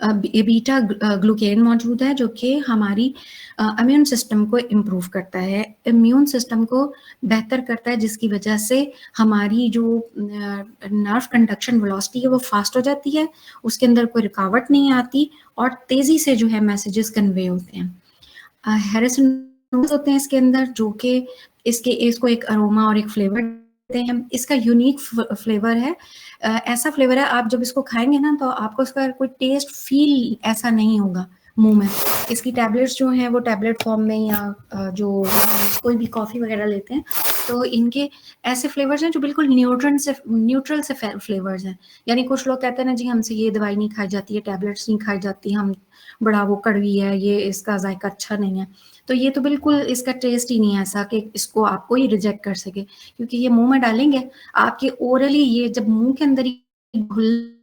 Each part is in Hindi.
बीटा ग्लूकेन मौजूद है जो कि हमारी इम्यून सिस्टम को इम्प्रूव करता है, इम्यून सिस्टम को बेहतर करता है, जिसकी वजह से हमारी जो नर्व कंडक्शन वेलोसिटी है वो फास्ट हो जाती है, उसके अंदर कोई रुकावट नहीं आती और तेज़ी से जो है मैसेजेस कन्वे होते हैं। हेरासिनोज होते हैं इसके अंदर जो कि इसको एक अरोमा और एक फ्लेवर देते हैं। इसका यूनिक फ्लेवर है, ऐसा फ्लेवर है आप जब इसको खाएंगे ना तो आपको इसका कोई टेस्ट फील ऐसा नहीं होगा मुंह में। इसकी टैबलेट्स जो हैं वो टैबलेट फॉर्म में या जो कोई भी कॉफ़ी वगैरह लेते हैं तो इनके ऐसे फ्लेवर्स हैं जो बिल्कुल न्यूट्रल से फ्लेवर्स हैं। यानी कुछ लोग कहते हैं ना जी हमसे ये दवाई नहीं खाई जाती है, टैबलेट्स नहीं खाई जाती, हम बड़ा वो कड़वी है, ये इसका जायका अच्छा नहीं है। तो ये तो बिल्कुल इसका टेस्ट ही नहीं है ऐसा कि इसको आपको ही रिजेक्ट कर सके, क्योंकि ये मुंह में डालेंगे आपके ओरली, ये जब मुंह के अंदर ही घुल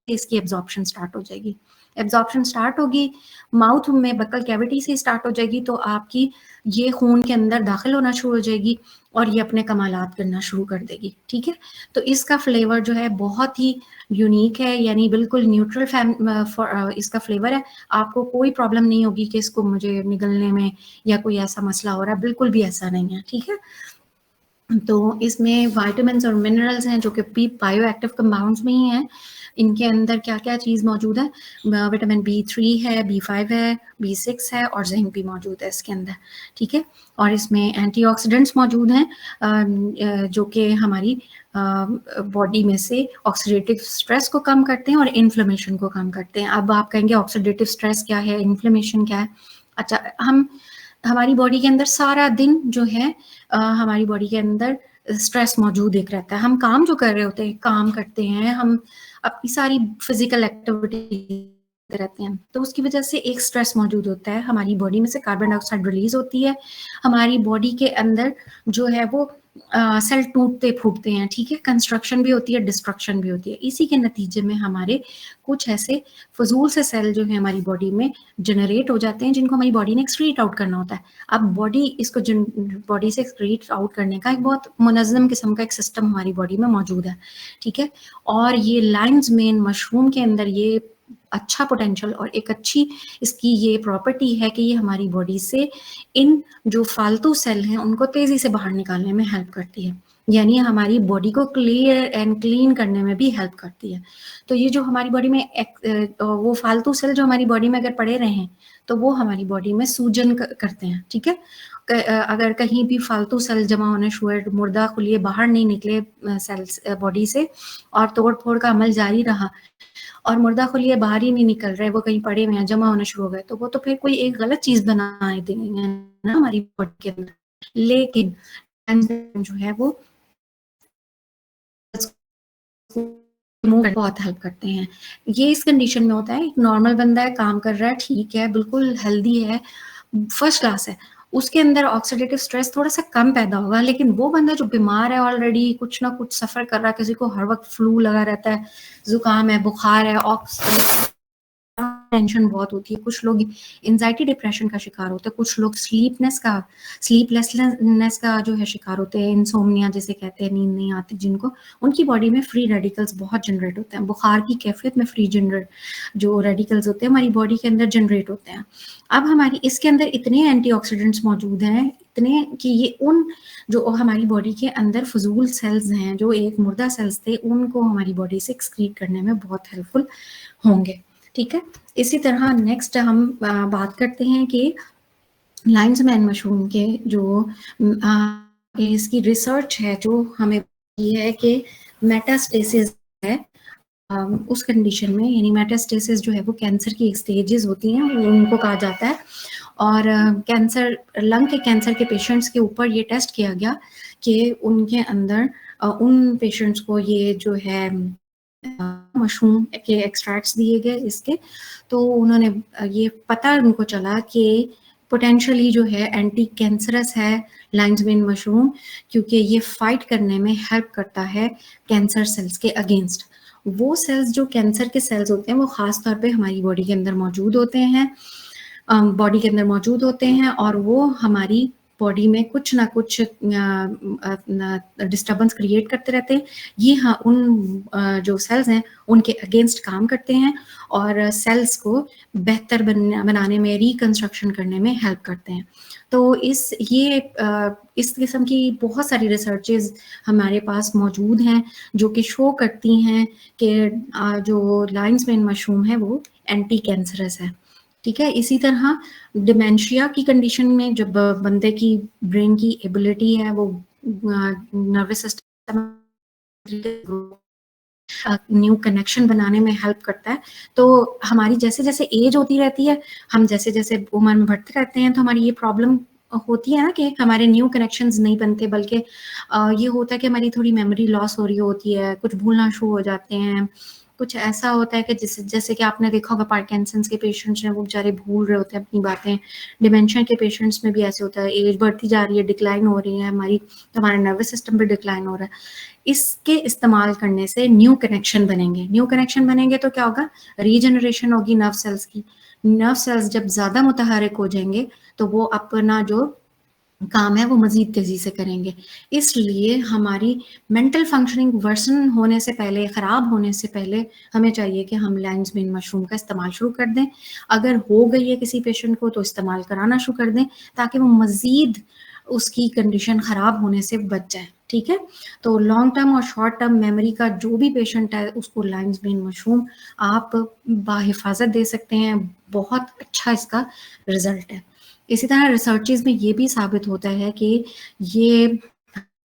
इसकी एब्जॉर्प्शन स्टार्ट हो जाएगी। एब्जॉर्प्शन स्टार्ट होगी माउथ में बक्कल कैविटी से स्टार्ट हो जाएगी, तो आपकी ये खून के अंदर दाखिल होना शुरू हो जाएगी और ये अपने कमालात करना शुरू कर देगी। ठीक है, तो इसका फ्लेवर जो है बहुत ही यूनिक है, यानी बिल्कुल न्यूट्रल इसका फ्लेवर है। आपको कोई प्रॉब्लम नहीं होगी कि इसको मुझे निगलने में या कोई ऐसा मसला हो रहा है, बिल्कुल भी ऐसा नहीं है। ठीक है, तो इसमें विटामिन्स और मिनरल्स हैं जो कि बायो एक्टिव कंपाउंड्स में ही हैं। इनके अंदर क्या क्या चीज़ मौजूद है, विटामिन B3 है, B5 है, B6 है और जिंक भी मौजूद है इसके अंदर। ठीक है, और इसमें एंटीऑक्सीडेंट्स मौजूद हैं जो कि हमारी बॉडी में से ऑक्सीडेटिव स्ट्रेस को कम करते हैं और इन्फ्लेमेशन को कम करते हैं। अब आप कहेंगे ऑक्सीडेटिव स्ट्रेस क्या है, इन्फ्लेमेशन क्या है? अच्छा, हमारी बॉडी के अंदर सारा दिन जो है हमारी बॉडी के अंदर स्ट्रेस मौजूद एक रहता है। हम काम जो कर रहे होते हैं, काम करते हैं, हम अपनी सारी फिजिकल एक्टिविटी रहते हैं, तो उसकी वजह से एक स्ट्रेस मौजूद होता है। हमारी बॉडी में से कार्बन डाइऑक्साइड रिलीज होती है, हमारी बॉडी के अंदर जो है वो सेल टूटते फूटते हैं। ठीक है, कंस्ट्रक्शन भी होती है, डिस्ट्रक्शन भी होती है। इसी के नतीजे में हमारे कुछ ऐसे फजूल से सेल जो है हमारी बॉडी में जनरेट हो जाते हैं, जिनको हमारी बॉडी ने एक्सक्रीट आउट करना होता है। अब बॉडी से एक्सक्रीट आउट करने का एक बहुत मुनज़्ज़म किस्म का एक सिस्टम हमारी बॉडी में मौजूद है। ठीक है, और ये लायंस मेन मशरूम के अंदर ये अच्छा पोटेंशियल और एक अच्छी इसकी ये प्रॉपर्टी है कि ये हमारी बॉडी से इन जो फालतू सेल हैं उनको तेजी से बाहर निकालने में हेल्प करती है, यानी हमारी बॉडी को क्लियर एंड क्लीन करने में भी हेल्प करती है। तो ये जो हमारी बॉडी में वो फालतू सेल जो हमारी बॉडी में अगर पड़े रहे तो वो हमारी बॉडी में सूजन करते हैं। ठीक है, अगर कहीं भी फालतू सेल जमा होने शुरू, मुर्दा खुलिए बाहर नहीं निकले सेल्स बॉडी से और तोड़ फोड़ का अमल जारी रहा और मुर्दा खुलिए बाहर ही नहीं निकल रहे, वो कहीं पड़े हुए हैं, जमा होने शुरू हो गए, तो वो तो फिर कोई एक गलत चीज बना देंगे ना हमारी बॉडी के अंदर। लेकिन जो है वो बहुत हेल्प करते हैं। ये इस कंडीशन में होता है, एक नॉर्मल बंदा है, काम कर रहा है, ठीक है, बिल्कुल हेल्दी है, फर्स्ट क्लास है, उसके अंदर ऑक्सीडेटिव स्ट्रेस थोड़ा सा कम पैदा होगा। लेकिन वो बंदा जो बीमार है, ऑलरेडी कुछ ना कुछ सफर कर रहा है, किसी को हर वक्त फ्लू लगा रहता है, जुकाम है, बुखार है, टेंशन बहुत होती है, कुछ लोग एंजाइटी डिप्रेशन का शिकार होते हैं, कुछ लोग स्लीपलेसनेस का जो है शिकार होते हैं, इंसोम्निया जिसे कहते हैं, नींद नहीं आती जिनको, उनकी बॉडी में फ्री रेडिकल्स बहुत जनरेट होते हैं। बुखार की कैफियत में फ्री जो रेडिकल्स होते हैं हमारी बॉडी के अंदर जनरेट होते हैं। अब हमारी इसके अंदर इतने एंटीऑक्सीडेंट्स मौजूद हैं, इतने कि ये उन जो हमारी बॉडी के अंदर फजूल सेल्स हैं, जो एक मुर्दा सेल्स थे, उनको हमारी बॉडी से एक्सक्रीट करने में बहुत हेल्पफुल होंगे। ठीक है, इसी तरह नेक्स्ट हम बात करते हैं कि लायंस मैन मशरूम के जो इसकी रिसर्च है जो हमें ये है कि मेटास्टेसिस है उस कंडीशन में, यानी मेटास्टेसिस जो है वो कैंसर की स्टेजेस होती हैं, उनको कहा जाता है। और कैंसर, लंग के कैंसर के पेशेंट्स के ऊपर ये टेस्ट किया गया कि उनके अंदर उन पेशेंट्स को ये जो है मशरूम के एक्सट्रैक्ट्स दिए गए इसके, तो उन्होंने ये पता उनको चला कि पोटेंशियली जो है एंटी कैंसरस है लायंस मेन मशरूम, क्योंकि ये फाइट करने में हेल्प करता है कैंसर सेल्स के अगेंस्ट। वो सेल्स जो कैंसर के सेल्स होते हैं वो खास तौर पे हमारी बॉडी के अंदर मौजूद होते हैं, और वो हमारी बॉडी में कुछ ना कुछ डिस्टर्बेंस क्रिएट करते रहते हैं। ये हाँ उन जो सेल्स हैं उनके अगेंस्ट काम करते हैं और सेल्स को बेहतर बनाने में, रिकंस्ट्रक्शन करने में हेल्प करते हैं। तो इस किस्म की बहुत सारी रिसर्चेज हमारे पास मौजूद हैं जो कि शो करती हैं कि जो लायंस मेन मशरूम है वो एंटी कैंसरस है। ठीक है, इसी तरह डिमेंशिया की कंडीशन में जब बंदे की ब्रेन की एबिलिटी है वो नर्वस सिस्टम न्यू कनेक्शन बनाने में हेल्प करता है। तो हमारी जैसे जैसे एज होती रहती है, हम जैसे जैसे उम्र में बढ़ते रहते हैं, तो हमारी ये प्रॉब्लम होती है ना कि हमारे न्यू कनेक्शंस नहीं बनते, बल्कि ये होता है कि हमारी थोड़ी मेमोरी लॉस हो रही होती है, कुछ भूलना शुरू हो जाते हैं। कुछ ऐसा होता है कि जैसे कि आपने देखा होगा पार्किंसंस के पेशेंट्स हैं, वो बेचारे भूल रहे होते हैं अपनी बातें। डिमेंशिया के पेशेंट्स में भी ऐसे होता है, एज बढ़ती जा रही है, डिक्लाइन हो रही है हमारी, तो हमारा नर्वस सिस्टम भी डिक्लाइन हो रहा है। इसके इस्तेमाल करने से न्यू कनेक्शन बनेंगे। न्यू कनेक्शन बनेंगे तो क्या होगा, रीजनरेशन होगी नर्व सेल्स की। नर्व सेल्स जब ज़्यादा मुतहरिक हो जाएंगे तो वो अपना जो काम है वो मजीद तेजी से करेंगे। इसलिए हमारी मेंटल फंक्शनिंग वर्सन होने से पहले, ख़राब होने से पहले हमें चाहिए कि हम लायंस मेन मशरूम का इस्तेमाल शुरू कर दें। अगर हो गई है किसी पेशेंट को तो इस्तेमाल कराना शुरू कर दें ताकि वो मज़ीद उसकी कंडीशन ख़राब होने से बच जाए। ठीक है, तो लॉन्ग टर्म और शॉर्ट टर्म मेमोरी का जो भी पेशेंट है उसको लायंस मेन मशरूम आप बाहिफाजत दे सकते हैं। बहुत अच्छा इसका रिजल्ट है। इसी तरह रिसर्चेस में ये भी साबित होता है कि ये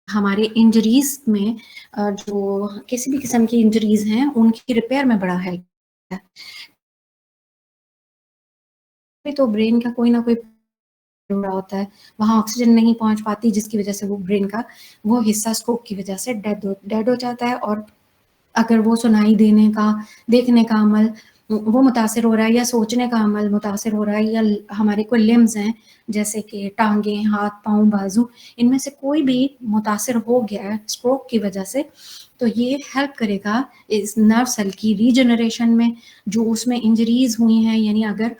हमारे इंजरीज में जो किसी भी किस्म की इंजरीज हैं उनकी रिपेयर में बड़ा हेल्प है। तो ब्रेन का कोई ना कोई हो रहा होता है, वहाँ ऑक्सीजन नहीं पहुँच पाती जिसकी वजह से वो ब्रेन का वो हिस्सा स्ट्रोक की वजह से डेड हो जाता है। और अगर वो सुनाई देने का, देखने का अमल वो मुतासिर हो रहा है या सोचने का अमल मुतासिर हो रहा है या हमारे कोई लिम्स हैं जैसे कि टाँगें, हाथ, पाँव, बाजू, इनमें से कोई भी मुतासिर हो गया है स्ट्रोक की वजह से, तो ये हेल्प करेगा इस नर्व सेल की रीजनरेशन में। जो उसमें इंजरीज़ हुई हैं, यानी अगर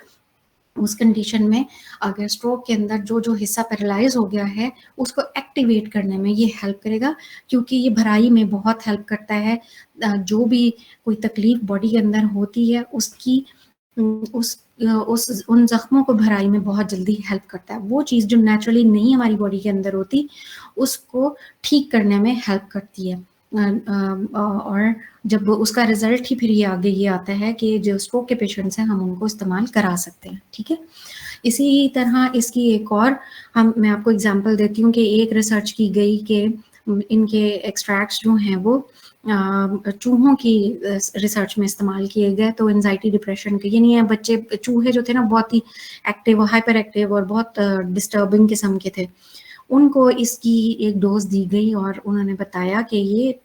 उस कंडीशन में अगर स्ट्रोक के अंदर जो हिस्सा पैरालाइज हो गया है उसको एक्टिवेट करने में ये हेल्प करेगा, क्योंकि ये भराई में बहुत हेल्प करता है। जो भी कोई तकलीफ बॉडी के अंदर होती है उसकी उस उन जख्मों को भराई में बहुत जल्दी हेल्प करता है। वो चीज़ जो नेचुरली नहीं हमारी बॉडी के अंदर होती उसको ठीक करने में हेल्प करती है। और जब उसका रिजल्ट ही फिर ये आगे ये आता है कि जो स्ट्रोक के पेशेंट्स हैं हम उनको इस्तेमाल करा सकते हैं। ठीक है, इसी तरह इसकी एक और मैं आपको एग्जांपल देती हूँ कि एक रिसर्च की गई कि इनके एक्सट्रैक्ट्स जो हैं वो चूहों की रिसर्च में इस्तेमाल किए गए। तो एंजाइटी डिप्रेशन के, यानी बच्चे चूहे जो थे ना बहुत ही एक्टिव, हाइपर एक्टिव और बहुत डिस्टर्बिंग किस्म के थे, उनको इसकी एक डोज दी गई और उन्होंने बताया कि ये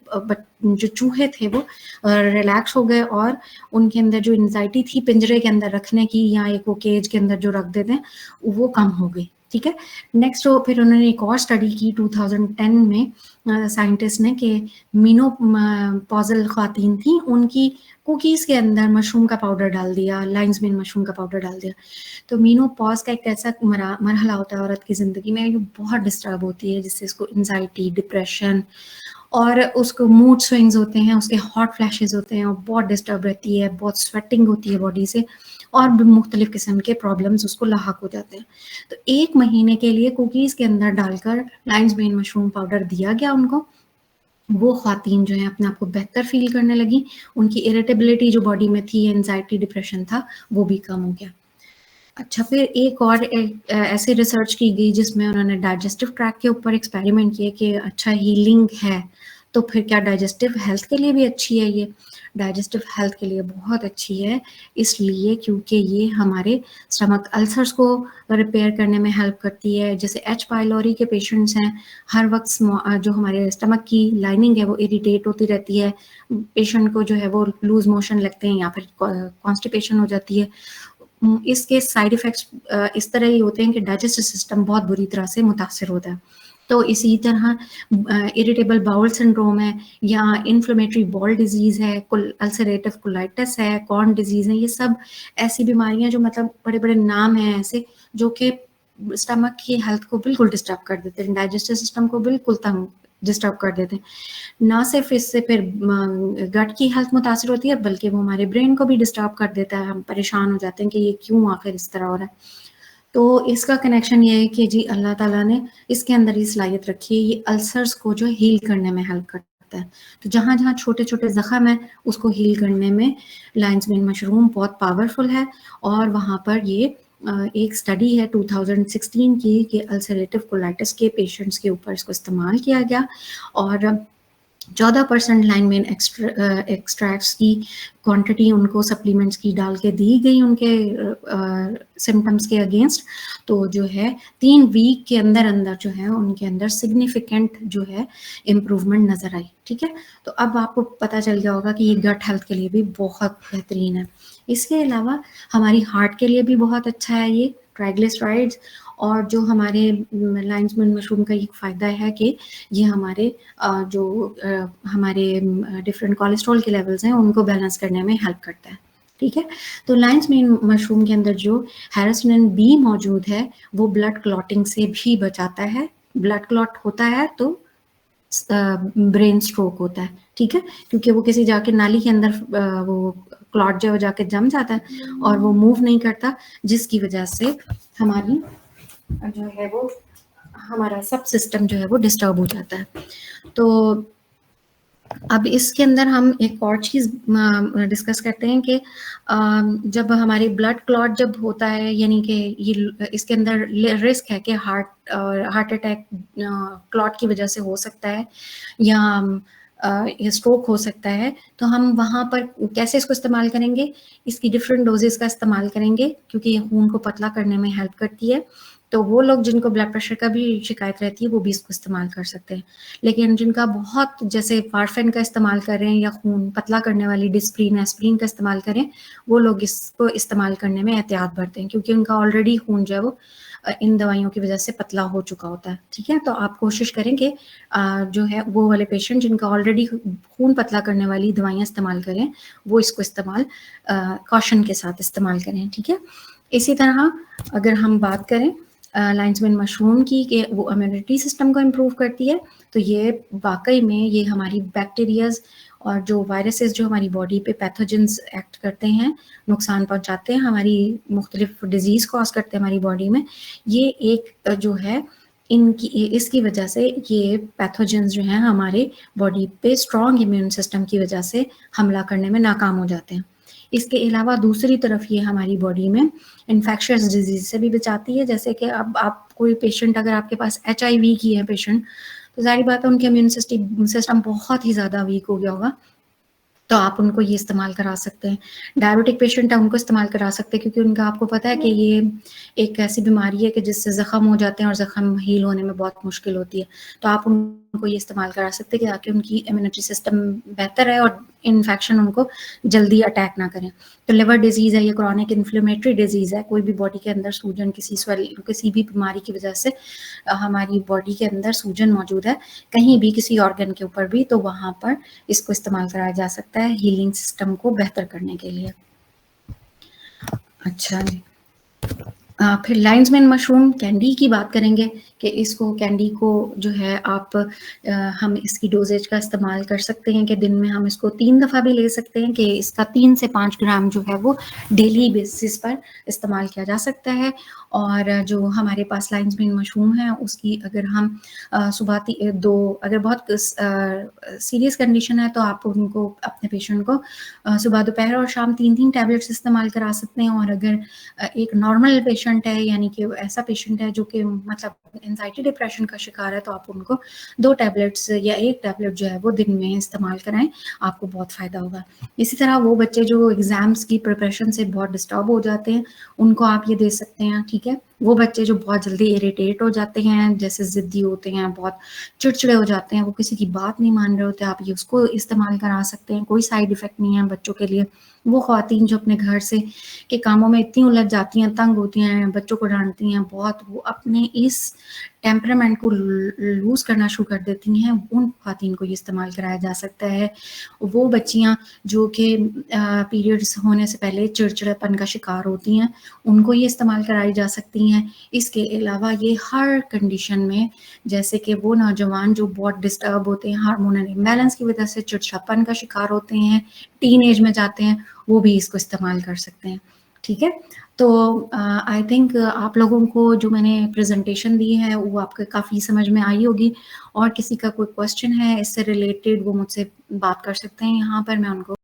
जो चूहे थे वो रिलैक्स हो गए और उनके अंदर जो एंजाइटी थी पिंजरे के अंदर रखने की या एक वो केज के अंदर जो रख देते हैं वो कम हो गई। ठीक है, नेक्स्ट फिर उन्होंने एक और स्टडी की 2010 में साइंटिस्ट ने कि मीनोपॉजल ख्वातीन थी, उनकी कुकीज़ के अंदर मशरूम का पाउडर डाल दिया, लायंस मेन मशरूम का पाउडर डाल दिया। तो मीनोपॉज का एक ऐसा मरहला होता है औरत की ज़िंदगी में जो बहुत डिस्टर्ब होती है, जिससे उसको एंजाइटी, डिप्रेशन और उसको मूड स्विंग्स होते हैं, उसके हॉट फ्लैशेस होते हैं और बहुत डिस्टर्ब रहती है, बहुत स्वेटिंग होती है बॉडी से और भी मुख्तलिफ किस्म के प्रॉब्लम्स उसको लाहक हो जाते हैं। तो 1 महीने के लिए कुकीज़ के अंदर डालकर लायंस मेन मशरूम पाउडर दिया गया उनको। वो ख़वातीन जो हैं अपने आप को बेहतर फ़ील करने लगी, उनकी इरिटेबिलिटी जो बॉडी में थी, एंजाइटी, डिप्रेशन था, वो भी कम हो गया। अच्छा, फिर एक और ऐसी रिसर्च की गई जिसमें उन्होंने डाइजेस्टिव ट्रैक्ट के ऊपर एक्सपेरिमेंट किए कि अच्छा हीलिंग है, तो फिर क्या डाइजेस्टिव हेल्थ के लिए भी अच्छी है ये? डाइजेस्टिव हेल्थ के लिए बहुत अच्छी है, इसलिए क्योंकि ये हमारे स्टमक अल्सर्स को रिपेयर करने में हेल्प करती है। जैसे एच पाइलोरी के पेशेंट्स हैं, हर वक़्त जो हमारे स्टमक की लाइनिंग है वो इरिटेट होती रहती है, पेशेंट को जो है वो लूज़ मोशन लगते हैं या फिर कॉन्स्टिपेशन हो जाती है। इसके साइड इफ़ेक्ट्स इस तरह ही होते हैं कि डाइजेस्टिव सिस्टम बहुत बुरी तरह से मुतासिर होता है। तो इसी तरह इरिटेबल बाउल सिंड्रोम है या इन्फ्लेमेटरी बॉल डिज़ीज़ है, अल्सरेटिव कोलाइटिस है, कॉर्न डिज़ीज़ है, ये सब ऐसी बीमारियाँ जो मतलब बड़े-बड़े नाम हैं ऐसे जो कि स्टमक की हेल्थ को बिल्कुल डिस्टर्ब कर देते हैं, डाइजेस्टिव सिस्टम को बिल्कुल तंग डिस्टर्ब कर देते हैं। ना सिर्फ इससे फिर गट की हेल्थ मुतासिर होती है, बल्कि वो हमारे ब्रेन को भी डिस्टर्ब कर देता है। हम परेशान हो जाते हैं कि ये क्यों आखिर इस तरह हो रहा है। तो इसका कनेक्शन ये है कि जी अल्लाह ताला ने इसके अंदर ये सलाहियत रखी है, ये अल्सर्स को जो हील करने में हेल्प करता है। तो जहाँ-जहाँ छोटे-छोटे ज़ख्म हैं, उसको हील करने में लायंस मेन मशरूम बहुत पावरफुल है। और वहाँ पर ये एक स्टडी है 2016 की कि अल्सरेटिव कोलाइटिस के पेशेंट्स के ऊपर इसको इस्तेमाल किया गया और 14% लाइन मेन एक्सट्रैक्ट्स की क्वांटिटी उनको सप्लीमेंट्स की डाल के दी गई उनके सिम्टम्स के अगेंस्ट। तो जो है 3 वीक के अंदर अंदर जो है उनके अंदर सिग्निफिकेंट जो है इम्प्रूवमेंट नज़र आई। ठीक है, तो अब आपको पता चल गया होगा कि ये गट हेल्थ के लिए भी बहुत बेहतरीन है। इसके अलावा हमारी हार्ट के लिए भी बहुत अच्छा है ये ट्राइग्लिसराइड्स। और जो हमारे लायंस मेन मशरूम का एक फ़ायदा है कि ये हमारे हमारे डिफरेंट कोलेस्ट्रॉल के लेवल्स हैं उनको बैलेंस करने में हेल्प करता है। ठीक है, तो लायंस मेन मशरूम के अंदर जो हेरासिनिन बी मौजूद है वो ब्लड क्लॉटिंग से भी बचाता है। ब्लड क्लॉट होता है तो ब्रेन स्ट्रोक होता है। ठीक है, क्योंकि वो किसी जाके नाली के अंदर वो क्लॉट जो जाके जम जाता है और वो मूव नहीं करता, जिसकी वजह से हमारी जो है वो हमारा सब सिस्टम जो है वो डिस्टर्ब हो जाता है। तो अब इसके अंदर हम एक और चीज़ डिस्कस करते हैं कि जब हमारी ब्लड क्लॉट जब होता है, यानी कि ये इसके अंदर रिस्क है कि हार्ट अटैक क्लॉट की वजह से हो सकता है या ये स्ट्रोक हो सकता है। तो हम वहाँ पर कैसे इसको इस्तेमाल करेंगे, इसकी डिफरेंट डोजेस का इस्तेमाल करेंगे क्योंकि ये खून को पतला करने में हेल्प करती है। तो वो लोग जिनको ब्लड प्रेशर का भी शिकायत रहती है वो भी इसको इस्तेमाल कर सकते हैं। लेकिन जिनका बहुत, जैसे वारफेन का इस्तेमाल कर रहे हैं या खून पतला करने वाली डिस्प्रिन एस्प्रिन का इस्तेमाल करें, वो लोग इसको इस्तेमाल करने में एहतियात बरतें हैं क्योंकि उनका ऑलरेडी खून जो है वो इन दवाइयों की वजह से पतला हो चुका होता है। ठीक है, तो आप कोशिश करें कि जो है वो वाले पेशेंट जिनका ऑलरेडी खून पतला करने वाली दवाइयाँ इस्तेमाल करें, वो इसको इस्तेमाल कॉशन के साथ इस्तेमाल करें। ठीक है, इसी तरह अगर हम बात करें लायंस मेन मशरूम की कि वो इम्यूनिटी सिस्टम को इम्प्रूव करती है, तो ये वाकई में ये हमारी बैक्टीरियाज और जो वायरसेस जो हमारी बॉडी पे पैथोजेंस एक्ट करते हैं, नुकसान पहुंचाते हैं, हमारी मुख्तलिफ डिजीज़ कॉज करते हैं हमारी बॉडी में, ये एक जो है इनकी इसकी वजह से ये पैथोजेंस जो हैं हमारे बॉडी पे स्ट्रॉन्ग इम्यून सिस्टम की वजह से हमला करने में नाकाम हो जाते हैं। इसके अलावा दूसरी तरफ ये हमारी बॉडी में इन्फेक्शियस डिजीज से भी बचाती है। जैसे कि अब आप कोई पेशेंट, अगर आपके पास HIV की है पेशेंट, तो ज़ाहिर बात है उनके इम्यून सिस्टम बहुत ही ज़्यादा वीक हो गया होगा, तो आप उनको ये इस्तेमाल करा सकते हैं। डायबिटिक पेशेंट है उनको इस्तेमाल करा सकते हैं क्योंकि उनका आपको पता है कि ये एक ऐसी बीमारी है कि जिससे ज़ख्म हो जाते हैं और ज़ख्म हील होने में बहुत मुश्किल होती है। तो आप उनको ये इस्तेमाल करा सकते हैं कि ताकि उनकी इम्यूनिटी सिस्टम बेहतर है और इन्फेक्शन उनको जल्दी अटैक ना करें। तो लिवर डिजीज़ है, ये क्रॉनिक इन्फ्लेमेटरी डिजीज़ है, कोई भी बॉडी के अंदर सूजन किसी भी बीमारी की वजह से हमारी बॉडी के अंदर सूजन मौजूद है, कहीं भी किसी ऑर्गन के ऊपर भी, तो वहाँ पर इसको इस्तेमाल कराया जा सकता है हीलिंग सिस्टम को बेहतर करने के लिए। अच्छा जी, फिर लायंस मेन मशरूम कैंडी की बात करेंगे कि इसको कैंडी को जो है आप हम इसकी डोजेज का इस्तेमाल कर सकते हैं कि दिन में हम इसको 3 दफ़ा भी ले सकते हैं कि इसका 3 से 5 ग्राम जो है वो डेली बेसिस पर इस्तेमाल किया जा सकता है। और जो हमारे पास लायंस मेन मशरूम है उसकी अगर हम सुबह अगर बहुत सीरियस कंडीशन है तो आप उनको अपने पेशेंट को सुबह दोपहर और शाम 3-3 टैबलेट्स इस्तेमाल करा सकते हैं। और अगर एक नॉर्मल पेशेंट है, यानी कि ऐसा पेशेंट है जो कि मतलब एंजाइटी डिप्रेशन का शिकार है, तो आप उनको 2 टैबलेट्स या 1 टैबलेट जो है वो दिन में इस्तेमाल कराएं, आपको बहुत फ़ायदा होगा। इसी तरह वो बच्चे जो एग्ज़ाम्स की प्रिपरेशन से बहुत डिस्टर्ब हो जाते हैं, उनको आप ये दे सकते हैं। ठीक है, वो बच्चे जो बहुत जल्दी इरिटेट हो जाते हैं, जैसे ज़िद्दी होते हैं, बहुत चिड़चिड़े हो जाते हैं, वो किसी की बात नहीं मान रहे होते, आप ये उसको इस्तेमाल करा सकते हैं, कोई साइड इफ़ेक्ट नहीं है बच्चों के लिए। वो ख़वातीन जो अपने घर से के कामों में इतनी उलझ जाती हैं, तंग होती हैं, बच्चों को डांटती हैं बहुत, वो अपने इस टेम्परामेंट को लूज़ करना शुरू कर देती हैं, उन ख़वातीन को ये इस्तेमाल कराया जा सकता है। वो बच्चियाँ जो कि पीरियड्स होने से पहले चिड़चिड़ापन का शिकार होती हैं, उनको ये इस्तेमाल कराई जा सकती हैं। इसके अलावा ये हर कंडीशन में, जैसे कि वो नौजवान जो बहुत डिस्टर्ब होते हैं, हार्मोनल इम्बैलेंस की वजह से चिड़चिड़ापन का शिकार होते हैं, टीन एज में जाते हैं, वो भी इसको इस्तेमाल कर सकते हैं। ठीक है? तो आई थिंक आप लोगों को जो मैंने प्रेज़ेंटेशन दी है वो आपको काफ़ी समझ में आई होगी, और किसी का कोई क्वेश्चन है इससे रिलेटेड वो मुझसे बात कर सकते हैं यहाँ पर, मैं उनको